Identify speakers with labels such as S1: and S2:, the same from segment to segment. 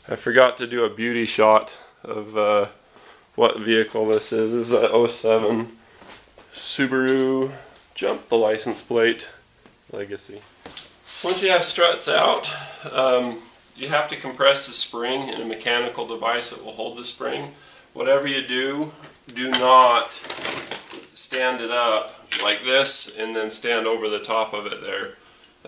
S1: I forgot to do a beauty shot of what vehicle this is. This is a 07 Subaru, jump the license plate, Legacy. Once you have struts out, you have to compress the spring in a mechanical device that will hold the spring. Whatever you do, do not stand it up like this and then stand over the top of it there.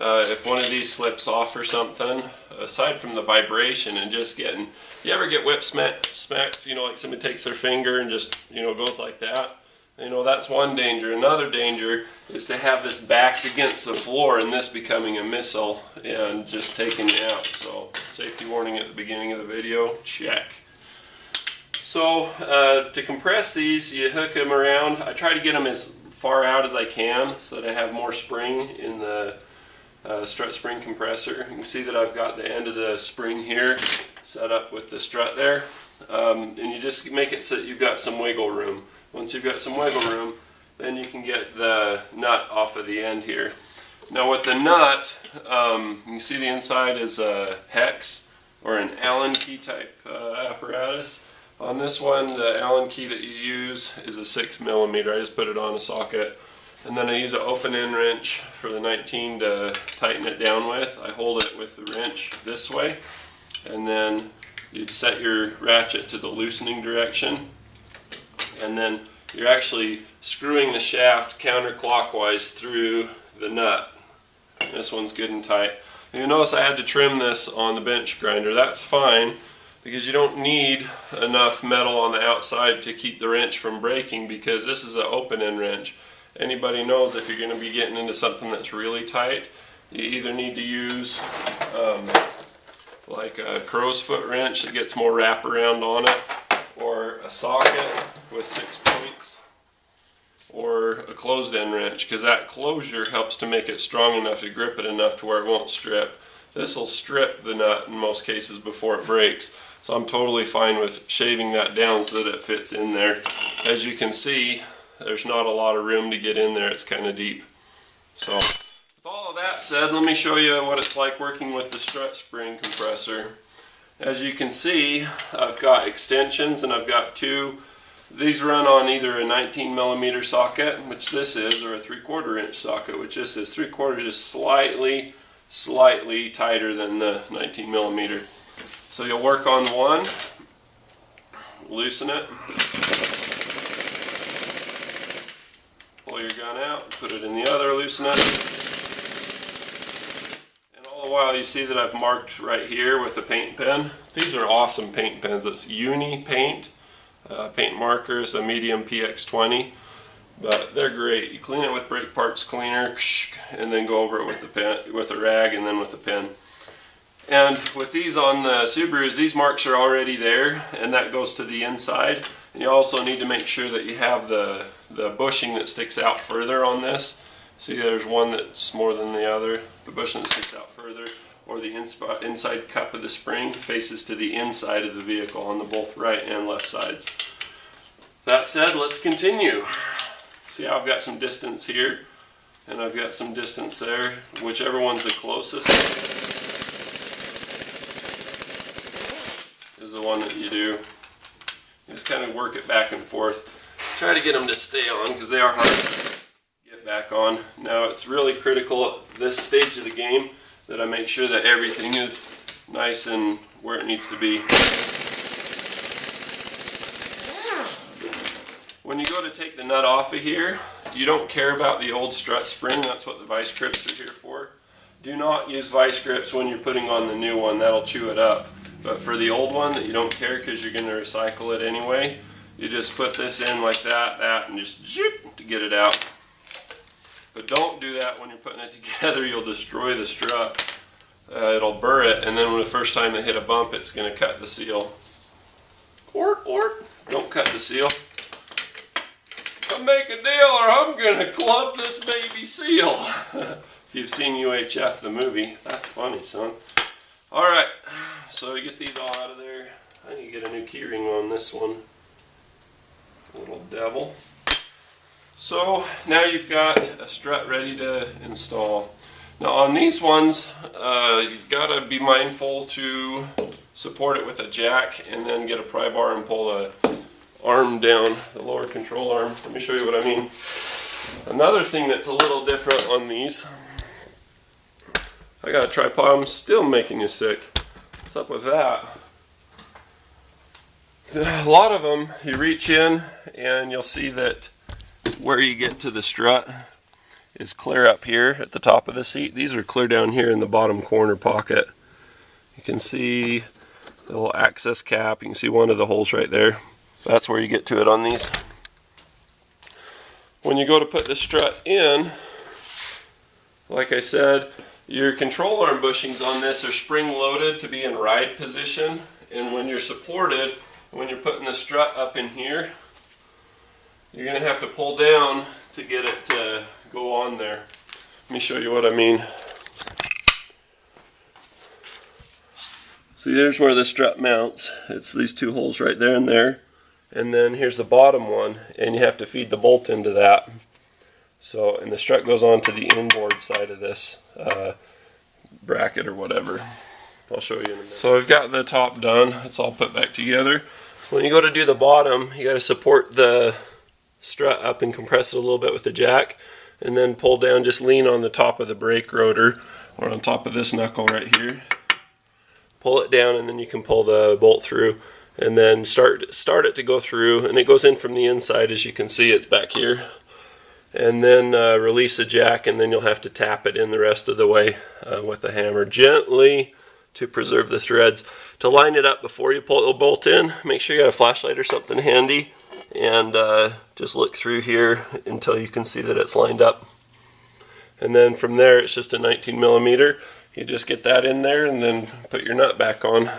S1: If one of these slips off or something, aside from the vibration and just getting, you ever get whip smacked, you know, like somebody takes their finger and just, you know, goes like that? You know, that's one danger. Another danger is to have this backed against the floor and this becoming a missile and just taking you out. So, safety warning at the beginning of the video, check. So, to compress these, you hook them around. I try to get them as far out as I can so that I have more spring in the strut spring compressor. You can see that I've got the end of the spring here set up with the strut there. And you just make it so that you've got some wiggle room. Once you've got some wiggle room, then you can get the nut off of the end here. Now with the nut, you can see the inside is a hex or an Allen key type apparatus. On this one, the Allen key that you use is a 6mm. I just put it on a socket. And then I use an open end wrench for the 19 to tighten it down with. I hold it with the wrench this way. And then you'd set your ratchet to the loosening direction. And then you're actually screwing the shaft counterclockwise through the nut. This one's good and tight. And you'll notice I had to trim this on the bench grinder. That's fine because you don't need enough metal on the outside to keep the wrench from breaking because this is an open end wrench. Anybody knows if you're going to be getting into something that's really tight, you either need to use like a crow's foot wrench that gets more wraparound on it, or a socket with 6 points, or a closed end wrench, because that closure helps to make it strong enough to grip it enough to where it won't strip. This will strip the nut in most cases before it breaks, so I'm totally fine with shaving that down so that it fits in there. As you can see, there's not a lot of room to get in there, it's kind of deep. So, with all of that said, let me show you what it's like working with the strut spring compressor. As you can see, I've got extensions and I've got two. These run on either a 19mm socket, which this is, or a 3/4 inch socket, which this is. 3/4 is slightly tighter than the 19mm. So you'll work on one, loosen it, pull your gun out, put it in the other, loosen it. While you see that I've marked right here with a paint pen. These are awesome paint pens. It's Uni paint markers, a medium PX20, but they're great. You clean it with brake parts cleaner and then go over it with the pen, with a rag, and then with the pen. And with these on the Subarus, these marks are already there, and that goes to the inside. And you also need to make sure that you have the bushing that sticks out further on this. See, there's one that's more than the other. The bushing that sticks out further, or the inside cup of the spring faces to the inside of the vehicle on the both right and left sides. That said, let's continue. See how I've got some distance here, and I've got some distance there. Whichever one's the closest is the one that you do. You just kind of work it back and forth. Try to get them to stay on because they are hard to get back on. Now it's really critical at this stage of the game that I make sure that everything is nice and where it needs to be. When you go to take the nut off of here, you don't care about the old strut spring. That's what the vice grips are here for. Do not use vice grips when you're putting on the new one. That'll chew it up. But for the old one that you don't care because you're going to recycle it anyway, you just put this in like that, and just zip to get it out. But don't do that when you're putting it together. You'll destroy the strut. It'll burr it, and then when the first time they hit a bump, it's going to cut the seal. Or don't cut the seal. I'll make a deal or I'm going to club this baby seal. If you've seen UHF, the movie, that's funny, son. Alright, so you get these all out of there. I need to get a new keyring on this one. Little devil. So now you've got a strut ready to install. Now on these ones, you've got to be mindful to support it with a jack, and then get a pry bar and pull the arm down, the lower control arm. Let me show you what I mean. Another thing that's a little different on these, I got a tripod, I'm still making you sick. What's up with that? A lot of them, you reach in and you'll see that where you get to the strut is clear up here at the top of the seat. These are clear down here in the bottom corner pocket. You can see the little access cap, you can see one of the holes right there. That's where you get to it on these. When you go to put the strut in, like I said, your control arm bushings on this are spring loaded to be in ride position, and when you're supported, when you're putting the strut up in here, you're going to have to pull down to get it to go on there. Let me show you what I mean. See, there's where the strut mounts. It's these two holes right there and there. And then here's the bottom one, and you have to feed the bolt into that. So, and the strut goes on to the inboard side of this bracket or whatever. I'll show you in a minute. So I've got the top done. It's all put back together. When you go to do the bottom, you got to support the strut up and compress it a little bit with the jack, and then pull down, just lean on the top of the brake rotor or on top of this knuckle right here. Pull it down, and then you can pull the bolt through, and then start it to go through, and it goes in from the inside. As you can see, it's back here. And then release the jack, and then you'll have to tap it in the rest of the way with the hammer gently to preserve the threads. To line it up before you pull the bolt in, make sure you got a flashlight or something handy, and just look through here until you can see that it's lined up. And then from there, it's just a 19mm. You just get that in there and then put your nut back on.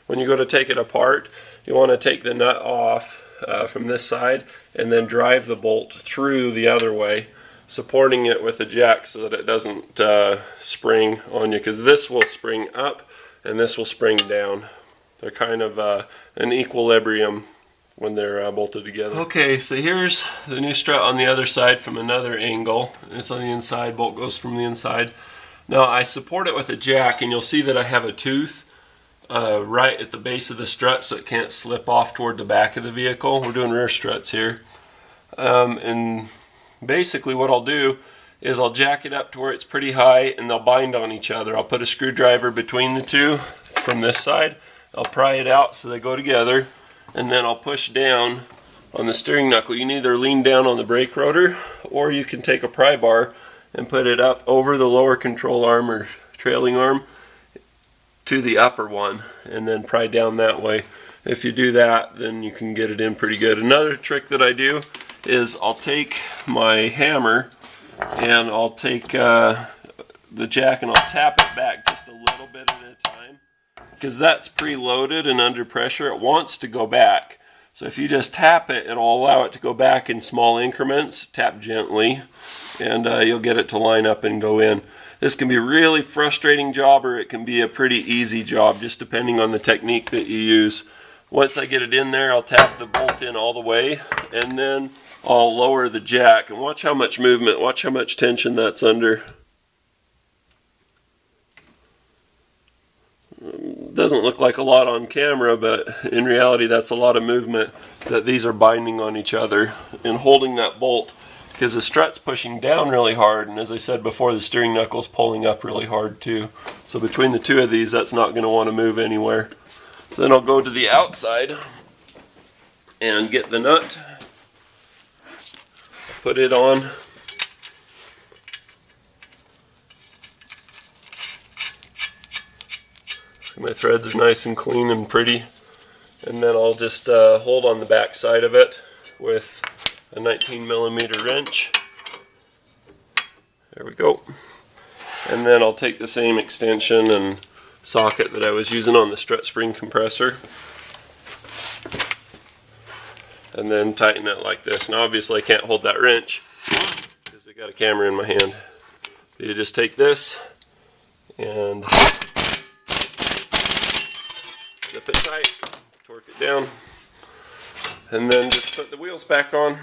S1: When you go to take it apart, you want to take the nut off from this side and then drive the bolt through the other way, supporting it with the jack so that it doesn't spring on you, because this will spring up and this will spring down. They're kind of an equilibrium when they're bolted together. Okay, so here's the new strut on the other side from another angle. It's on the inside, bolt goes from the inside. Now I support it with a jack, and you'll see that I have a tooth right at the base of the strut so it can't slip off toward the back of the vehicle. We're doing rear struts here. And basically what I'll do is I'll jack it up to where it's pretty high, and they'll bind on each other. I'll put a screwdriver between the two from this side. I'll pry it out so they go together, and then I'll push down on the steering knuckle. You can either lean down on the brake rotor, or you can take a pry bar and put it up over the lower control arm or trailing arm to the upper one, and then pry down that way. If you do that, then you can get it in pretty good. Another trick that I do is I'll take my hammer and I'll take the jack and I'll tap it back just a little bit at a time, because that's preloaded and under pressure. It wants to go back. So if you just tap it, it'll allow it to go back in small increments. Tap gently, and you'll get it to line up and go in. This can be a really frustrating job, or it can be a pretty easy job, just depending on the technique that you use. Once I get it in there, I'll tap the bolt in all the way, and then I'll lower the jack. And watch how much movement, watch how much tension that's under. Doesn't look like a lot on camera, but in reality that's a lot of movement that these are binding on each other and holding that bolt, because the strut's pushing down really hard, and as I said before, the steering knuckle's pulling up really hard too. So between the two of these, that's not going to want to move anywhere. So then I'll go to the outside and get the nut, put it on. My threads are nice and clean and pretty, and then I'll just hold on the back side of it with a 19mm wrench. There we go. And then I'll take the same extension and socket that I was using on the strut spring compressor, and then tighten it like this. Now obviously I can't hold that wrench because I got a camera in my hand. You just take this and zip it tight, torque it down, and then just put the wheels back on.